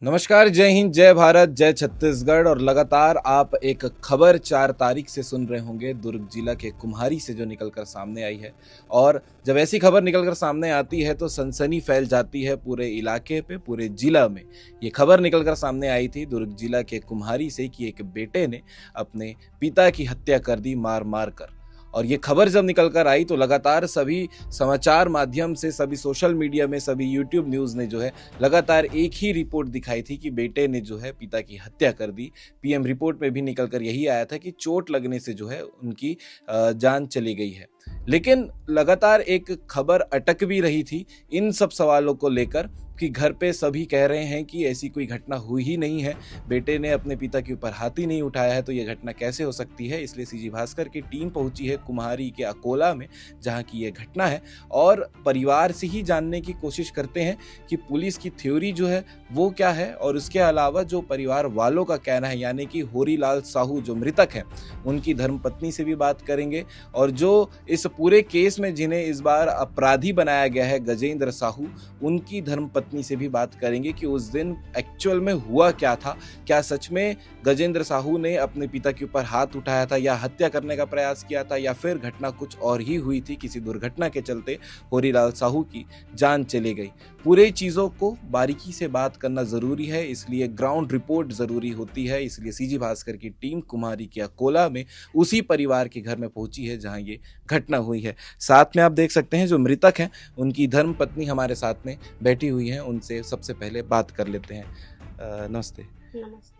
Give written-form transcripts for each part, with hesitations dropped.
नमस्कार, जय हिंद, जय भारत, जय छत्तीसगढ़। और लगातार आप एक खबर 4 तारीख से सुन रहे होंगे दुर्ग जिला के कुम्हारी से, जो निकलकर सामने आई है। और जब ऐसी खबर निकलकर सामने आती है तो सनसनी फैल जाती है पूरे इलाके पे, पूरे जिला में। ये खबर निकलकर सामने आई थी दुर्ग जिला के कुम्हारी से कि एक बेटे ने अपने पिता की हत्या कर दी मार मार कर। और ये खबर जब निकल कर आई तो लगातार सभी समाचार माध्यम से, सभी सोशल मीडिया में, सभी यूट्यूब न्यूज़ ने जो है लगातार एक ही रिपोर्ट दिखाई थी कि बेटे ने जो है पिता की हत्या कर दी। पीएम रिपोर्ट में भी निकलकर यही आया था कि चोट लगने से जो है उनकी जान चली गई है। लेकिन लगातार एक खबर अटक भी रही थी इन सब सवालों को लेकर कि घर पे सभी कह रहे हैं कि ऐसी कोई घटना हुई ही नहीं है, बेटे ने अपने पिता के ऊपर हाथ ही नहीं उठाया है, तो ये घटना कैसे हो सकती है। इसलिए सीजी भास्कर की टीम पहुंची है कुम्हारी के अकोला में, जहां की ये घटना है, और परिवार से ही जानने की कोशिश करते हैं कि पुलिस की थ्योरी जो है वो क्या है, और उसके अलावा जो परिवार वालों का कहना है, यानी कि होरीलाल साहू जो मृतक हैं उनकी धर्मपत्नी से भी बात करेंगे। और जो इस पूरे केस में जिन्हें इस बार अपराधी बनाया गया है, गजेंद्र साहू, उनकी धर्मपत्नी से भी बात करेंगे कि उस दिन एक्चुअल में हुआ क्या था। क्या सच में गजेंद्र साहू ने अपने पिता के ऊपर हाथ उठाया था, या हत्या करने का प्रयास किया था, या फिर घटना कुछ और ही हुई थी, किसी दुर्घटना के चलते होरीलाल साहू की जान चली गई। पूरे चीज़ों को बारीकी से बात करना ज़रूरी है, इसलिए ग्राउंड रिपोर्ट ज़रूरी होती है। इसलिए सीजी भास्कर की टीम कुमारी के अकोला में उसी परिवार के घर में पहुंची है जहां ये घटना हुई है। साथ में आप देख सकते हैं जो मृतक हैं उनकी धर्म पत्नी हमारे साथ में बैठी हुई हैं, उनसे सबसे पहले बात कर लेते हैं। नमस्ते। नमस्ते।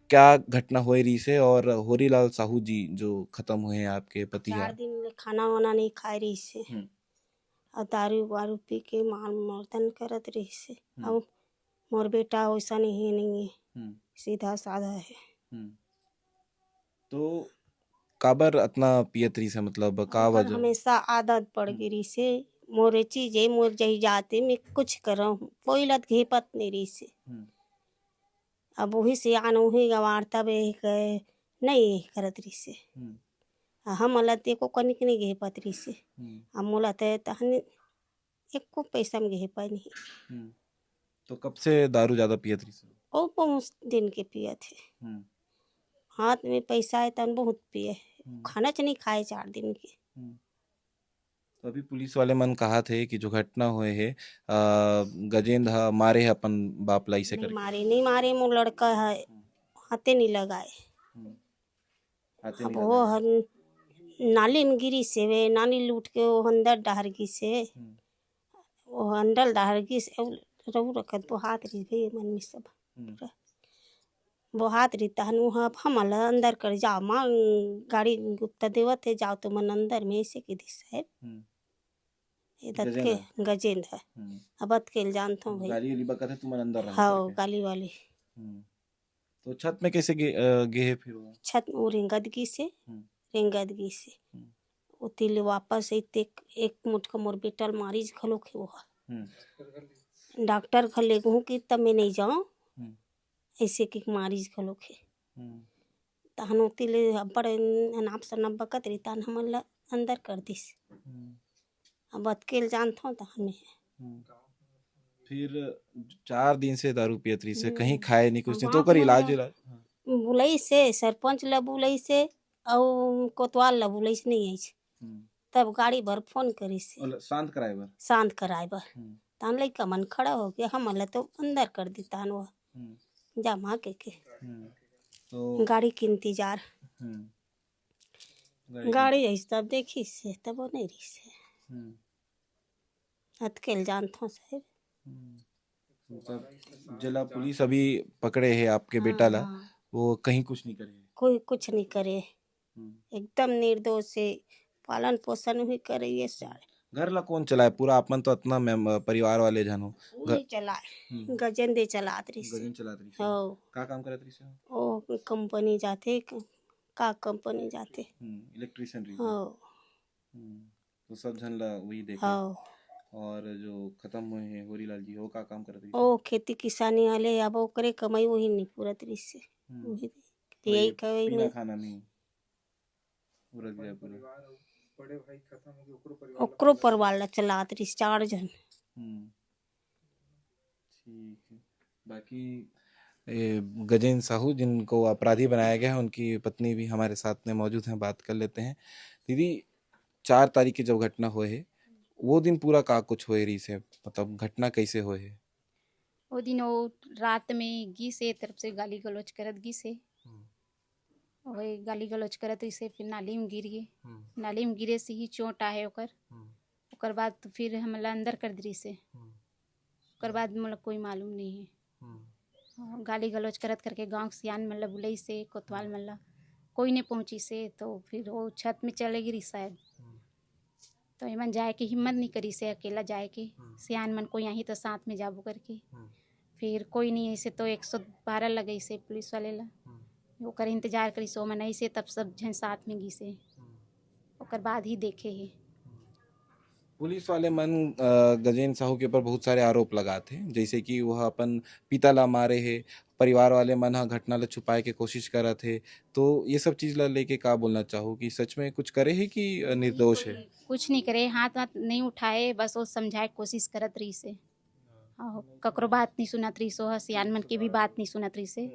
क्या घटना हुई रही से, और होरीलाल साहू जी जो खत्म हुए हैं आपके पति हैं? 4 दिन ले खाना वाना नहीं खाए रही से और दारू वारू पी के मार मर्दन करत रही से। और मोर बेटा वैसा नहीं है, सीधा साधा है। तो काबर इतना पियत रही से, मतलब का ओकर वजह? हमेशा आदत पड़ गिरी से। मोरे चीजे मोर जही जाते मैं कुछ करऊँ कोई लत घेपत नहीं रही से। अब वही से आन वही गंवार तब नहीं करत रही से। हम लते को कनिक नहीं घेपत रही से। अब मोला तहन एको पैसा में घेपा नहीं। तो कब से दारू ज्यादा पियत रही से? ओ 5 दिन के पिए थे। हाथ में पैसा है तन बहुत पिए। खाना च नहीं खाए 4 दिन के। तो अभी पुलिस वाले मन कहा थे कि जो घटना हुए है गजेंद्र मारे है अपन बाप लाई से करके। नहीं मारे मोर लड़का है। हाथे नहीं लगाए। हाथे अब नहीं वो लगाए। नाली में गिरी से वे नाली लूट के वो अंदर डहर गी से। वो अंदर डहर गी से रहू रखत वो हाथ रही गई मन में सब। वो हाथ रही तहन वहाँ हम अंदर कर जाओ माँ गाड़ी गुप्ता देवत है जाओ तो मन अंदर में ऐसे की दिस है। इधर के गजेंद्र है। अब के जानता हूँ भाई। गाली वाली बकत है तुम अंदर रहो हाँ करके। गाली वाली। तो छत में कैसे गे है फिर वो? छत वो रेंगदगी से। रेंगदगी से उतिल वापस एक मुठ का मोर बेटल मारीज खलो खे वो डॉक्टर खले गहूँ कि तब मैं नहीं जाऊँ ऐसे कि मारीज खलो खे तहन उतिल बड़े नाप से नब बकत रही तहन हम अंदर कर दिस। अब अतकेल जानता हूँ तहन में फिर 4 दिन से दारू पियत रही से, कहीं खाए नहीं कुछ नहीं, तो ओकर इलाज इलाज? बुलई से सरपंच ला बुलई से और कोतवाल ला बुलई से नहीं आई। तब गाड़ी भर फोन करी से शांत कराए बर। तहन लइका मन खड़ा हो गया हम तो अंदर कर दी तहन वो जमा के तो गाड़ी के इंतजार। गाड़ी आई तब देखी से तब वो नहीं रही से अतकेल जानता हूँ साहब। मतलब जिला पुलिस अभी पकड़े है आपके बेटा ला, वो कहीं कुछ नहीं करे? कोई कुछ नहीं करे। एकदम निर्दोष से पालन पोषण भी करे ये सारे। घर ला कौन चलाए पूरा? आपन तो इतना परिवार वाले जन हो। नहीं चलाए गजेंद्र चलात रही से। गजन चलात रही से। हो का काम करत रही से? ओ कंपनी जाते का कंपनी जाते। इलेक्ट्रिशियन रही हो से। तो सब जन ला वही देखे। हो और जो खत्म हुए हैं होरीलाल जी, वो का काम करत रही से? ओ खेती किसानी वाले अब ओकरे कमाई वही नहीं पूरत रही से। वही यही कमाई बिना में खाना में पूरा गया पूरा। ओकरो परिवार ला चलात रही 4 जन। ठीक है। बाकी गजेंद्र साहू जिनको अपराधी बनाया गया है, उनकी पत्नी भी हमारे साथ में मौजूद हैं, बात कर लेते हैं। दीदी, 4 तारीख की जब घटना हुए है, वो दिन पूरा का कुछ होए रही से, मतलब घटना कैसे हुए है? वो दिन वो रात में गी से तरफ से गाली गलौज करत गी से वही गाली गलौज करत इसे फिर नाली में गिर गए। नाली में गिरे से ही चोट आए ओकर बाद तो फिर हमला अंदर कर दी से ओकर बाद मतलब कोई मालूम नहीं है। गाली गलौज करत करके गांव सियान मतलब बुलई से कोतवाल मतलब कोई नहीं पहुंची से तो फिर वो छत में चले गिरी शायद। तो एमन जाए के हिम्मत नहीं करी से अकेला जाए के सियान मन को यहीं तो साथ में जाबो करके फिर कोई नहीं ऐसे तो 112 लगे से पुलिस वाले ला ओकर इंतजार करी सो मन ऐसे तब सब जन साथ में घिसे ओकर बाद ही देखे है। पुलिस वाले मन गजेंद्र साहू के ऊपर बहुत सारे आरोप लगाते हैं, जैसे कि वह अपन पिता ला मारे है, परिवार वाले मन हा घटना ला छुपाए के कोशिश करा थे। तो ये सब चीज ला लेके का बोलना चाहो कि सच में कुछ करे है कि निर्दोष है? कुछ नहीं करे, हाथ वाथ नहीं उठाए, बस वो समझाए कोशिश करत रही से ककरो बात नहीं सुनत रही सो सियान मन की भी बात नहीं सुनत रही से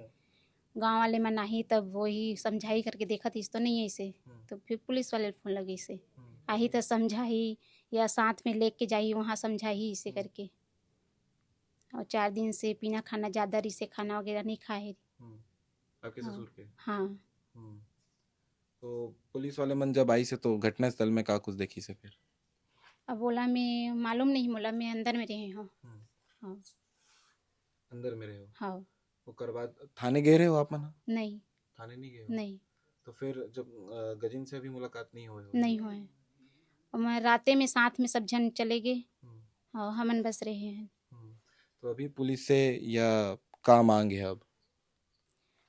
गांव वाले मन आई तब वही समझाई करके देखत इस तो नहीं ऐसे तो फिर पुलिस वाले फोन लगे से आई तो समझाई या साथ में लेके जाई वहाँ समझाई इसे करके। और 4 दिन से पीना खाना ज़्यादा रही से खाना वगैरह नहीं खाए। आपके ससुर के? हाँ। तो पुलिस वाले मन जब आई से तो घटना स्थल में का कुछ देखी से फिर? अब बोला मैं मालूम नहीं, बोला मैं अंदर में रही हूँ। हाँ अंदर में रहे हो? हाँ। ओकर बाद थाने गए रहे हो आप मन? नहीं थाने नहीं गए हो? नहीं। तो फिर जब गजेंद्र से अभी मुलाकात नहीं हुई? नहीं हुए। और मैं राते में साथ में सब जन चले गए और हमन बस रहे हैं। तो अभी पुलिस से या का मांग है अब?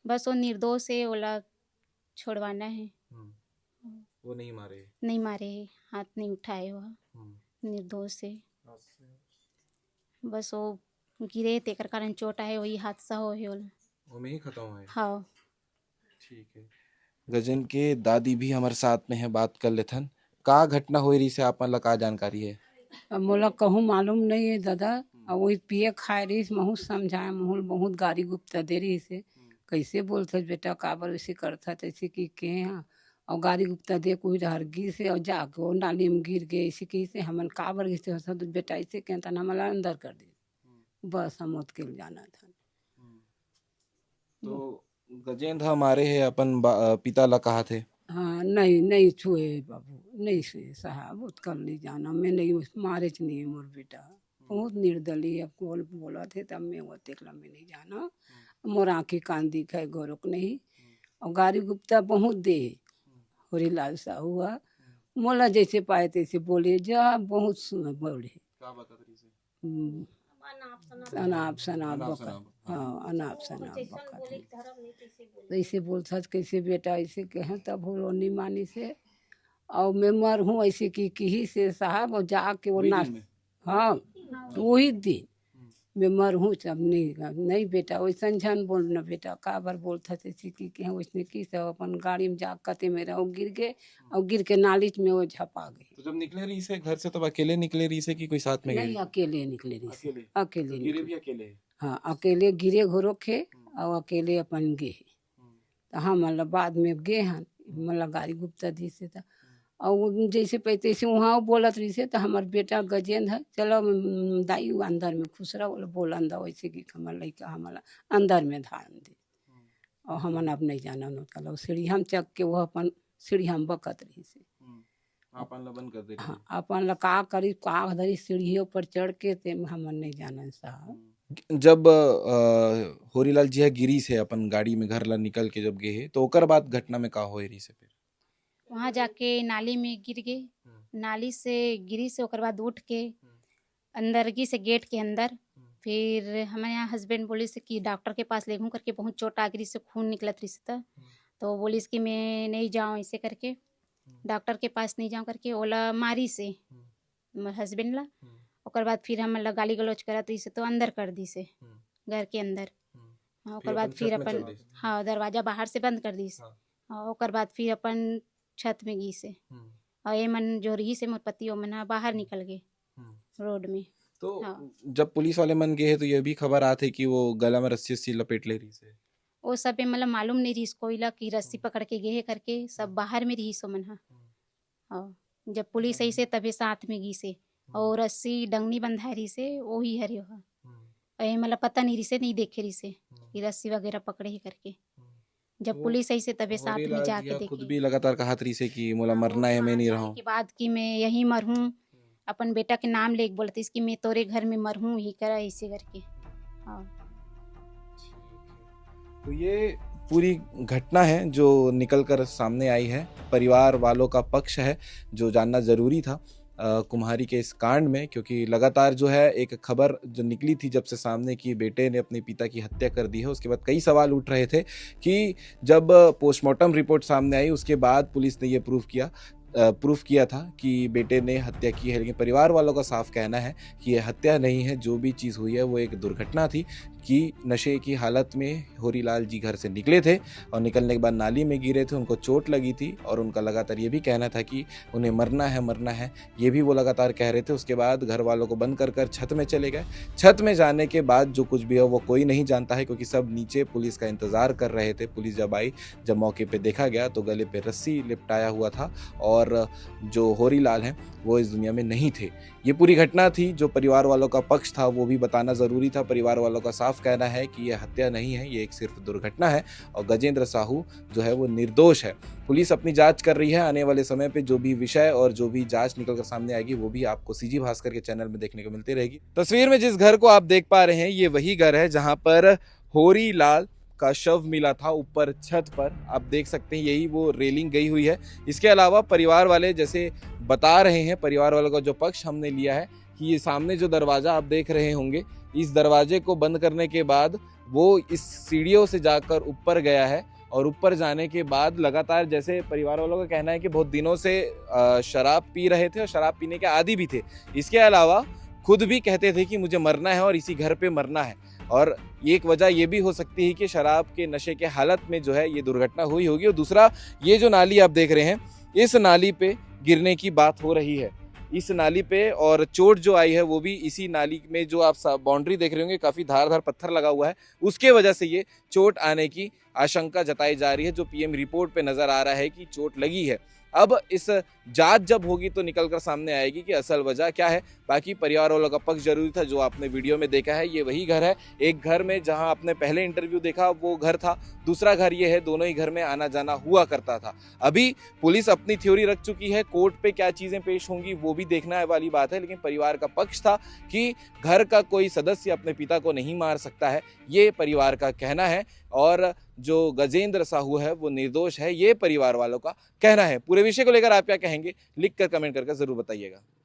बस वो निर्दोष है, ओला छोड़वाना है। वो नहीं मारे? नहीं मारे, हाथ नहीं उठाए, वह निर्दोष है। बस वो गिरे तेकर कारण चोट आए, वही हादसा हो है ओला। वो में ही खत्म है? हाँ। ठीक है। गजन के दादी भी हमारे साथ में है, बात कर लेथन। का घटना हुई रही से आप मन ला का जानकारी है? अब मोला कहूँ मालूम नहीं है दादा। अब वही पिए खाए रही महू समझाए महूल बहुत गारी गुप्ता दे रही से कैसे बोलते बेटा काबर वैसे करता ऐसे कि के यहाँ और गारी गुप्ता दे कोई हरगी से और जाके वो नाली में गिर गए ऐसे कि से हमन काबर गिसे हो तो बेटा ऐसे कहता ना हमारा अंदर कर दे बस हम के जाना था। तो गजेंद्र हमारे है अपन पिता ला कहा थे? हाँ नहीं नहीं छुए बाबू नहीं छुए साहब बहुत कर ली जाना मैं नहीं मारे च नहीं मोर बेटा बहुत निर्दलीय अब बोल बोला थे तब मैं वो देखला में नहीं जाना मोर आँखें कान दिखाए गोरख नहीं और गारी गुप्ता बहुत दे हरिलाल साहू हुआ मोला जैसे पाए तैसे बोले जा बहुत सुन बोले अनाप शनाप बका हाँ अनाप शनाप बका ऐसे बोलता कैसे बेटा ऐसे कहें तब बोलो नहीं मानी से और मैं मर हूँ ऐसे की से साहब और जाके वो ना हाँ वही दिन मैं मर हूँ सब नहीं बेटा वैसा झन बोलना बेटा का बार बोलता थे कि वैसने की सब अपन गाड़ी में जा कते मेरा वो गिर गए और गिर के नाली में वो झपा गए। तो जब निकले रही से घर से तब अकेले निकले रही से कि कोई साथ में? नहीं अकेले निकले रही से अकेले गिरे भी अकेले? हाँ अकेले गिरे घोरो खे और अकेले अपन गे तो हम मतलब बाद में गे हैं मतलब गाड़ी गुप्ता दी से था और जैसे पैसे से वहाँ बोलत रही से तो हमार बेटा गजेंद्र है चलो दाई अंदर में खुश रहा बोला अंदर वैसे कि हमार लड़का हमारा अंदर में धारण दे और हमन अब नहीं जाना न सीढ़ी हम चक के वो अपन सीढ़ी हम बकत रही से अपन ला बंद कर दे? हाँ अपन ला का करी का धरी सीढ़ियों पर चढ़ के ते हमन नहीं जाना साहब। जब होरीलाल जी गिरी से अपन गाड़ी में घर ला निकल के जब गए तो ओकर बाद घटना में का होई रही से फिर? वहाँ जाके नाली में गिर गए, नाली से गिरी से ओकर बाद उठ के अंदर गी से गेट के अंदर फिर हमारे यहाँ हस्बैंड बोली से कि डॉक्टर के पास ले घूम करके बहुत चोट आ गई से खून निकलत रही से तो बोली कि मैं नहीं जाऊँ ऐसे करके डॉक्टर के पास नहीं जाऊँ करके ओला मारी से हस्बैंड ला ओकर बाद फिर हम गाली गलौज करत रही से तो अंदर कर दी से घर के अंदर। ओकर बाद फिर अपन हाँ दरवाजा बाहर से बंद कर दी से ओकर बाद फिर अपन छत में गी से और ये मन जो रही से मोर पति ओ मन बाहर निकल गए रोड में। तो हाँ। जब पुलिस वाले मन गए हैं तो ये भी खबर आती कि वो गला में रस्सी से लपेट ले रही से। वो सब पे मतलब मालूम नहीं रही कोयला की रस्सी पकड़ के गए करके सब बाहर में रही सो मन हा। हाँ, जब पुलिस आई से तभी साथ में गई से और रस्सी डंगनी बंधा रही से वो ही हरे हो। ये मतलब पता नहीं रही से नहीं देखे रही से कि रस्सी वगैरह पकड़े ही करके जब वो पुलिस आई से तभी साथ में होरीलाल जाके जी खुद देखी। भी लगातार कहा रही से कि मोला हाँ, मरना है, वो मैं नहीं वहाँ रहा जाने हूँ। के बाद कि मैं यहीं मरहूँ अपन बेटा के नाम लेके बोलती इसकी मैं तोरे घर में मरहूँ ही करा ऐसे करके। हाँ, तो ये पूरी घटना है जो निकल कर सामने आई है। परिवार वालों का पक्ष है जो जानना जरूरी था कुम्हारी के इस कांड में, क्योंकि लगातार जो है एक खबर जो निकली थी जब से सामने कि बेटे ने अपने पिता की हत्या कर दी है, उसके बाद कई सवाल उठ रहे थे कि जब पोस्टमार्टम रिपोर्ट सामने आई उसके बाद पुलिस ने ये प्रूफ किया था कि बेटे ने हत्या की है। लेकिन परिवार वालों का साफ कहना है कि यह हत्या नहीं है, जो भी चीज़ हुई है वो एक दुर्घटना थी कि नशे की हालत में होरीलाल जी घर से निकले थे और निकलने के बाद नाली में गिरे थे, उनको चोट लगी थी और उनका लगातार ये भी कहना था कि उन्हें मरना है, ये भी वो लगातार कह रहे थे। उसके बाद घर वालों को बंद कर छत में चले गए। छत में जाने के बाद जो कुछ भी है वो कोई नहीं जानता है, क्योंकि सब नीचे पुलिस का इंतज़ार कर रहे थे। पुलिस जब आई, जब मौके पर देखा गया तो गले पर रस्सी लिपटाया हुआ था और जो होरीलाल हैं वो इस दुनिया में नहीं थे। ये पूरी घटना थी। जो परिवार वालों का पक्ष था वो भी बताना ज़रूरी था। परिवार वालों का साफ कहना है कि यह हत्या नहीं है, ये एक सिर्फ दुर्घटना है और गजेंद्र साहू जो है वो निर्दोष है। पुलिस अपनी जांच कर रही है। आने वाले समय पे जो भी विषय और जो भी जांच निकल कर सामने आएगी वो भी आपको सीजी भास्कर के चैनल में देखने को मिलती रहेगी। तस्वीर में जिस घर को आप देख पा रहे हैं ये वही घर है जहाँ पर होरीलाल का शव मिला था। ऊपर छत पर आप देख सकते हैं यही वो रेलिंग गई हुई है। इसके अलावा परिवार वाले जैसे बता रहे हैं, परिवार वालों का जो पक्ष हमने लिया है कि ये सामने जो दरवाज़ा आप देख रहे होंगे, इस दरवाजे को बंद करने के बाद वो इस सीढ़ियों से जाकर ऊपर गया है और ऊपर जाने के बाद लगातार, जैसे परिवार वालों का कहना है कि बहुत दिनों से शराब पी रहे थे और शराब पीने के आदी भी थे। इसके अलावा खुद भी कहते थे कि मुझे मरना है और इसी घर पे मरना है। और एक वजह ये भी हो सकती है कि शराब के नशे के हालत में जो है ये दुर्घटना हुई होगी। और दूसरा, ये जो नाली आप देख रहे हैं, इस नाली पे गिरने की बात हो रही है, इस नाली पे, और चोट जो आई है वो भी इसी नाली में। जो आप बाउंड्री देख रहे होंगे काफ़ी धारदार पत्थर लगा हुआ है, उसके वजह से ये चोट आने की आशंका जताई जा रही है। जो पीएम रिपोर्ट पे नज़र आ रहा है कि चोट लगी है। अब इस जांच जब होगी तो निकल कर सामने आएगी कि असल वजह क्या है। बाकी परिवार वालों का पक्ष जरूरी था। जो आपने वीडियो में देखा है ये वही घर है। एक घर में जहां आपने पहले इंटरव्यू देखा वो घर था, दूसरा घर ये है। दोनों ही घर में आना जाना हुआ करता था। अभी पुलिस अपनी थ्योरी रख चुकी है, कोर्ट पे क्या चीज़ें पेश होंगी वो भी देखना वाली बात है। लेकिन परिवार का पक्ष था कि घर का कोई सदस्य अपने पिता को नहीं मार सकता है, ये परिवार का कहना है। और जो गजेंद्र साहू है वो निर्दोष है, ये परिवार वालों का कहना है। पूरे विषय को लेकर आप क्या कहेंगे, लिख कर कमेंट करके जरूर बताइएगा।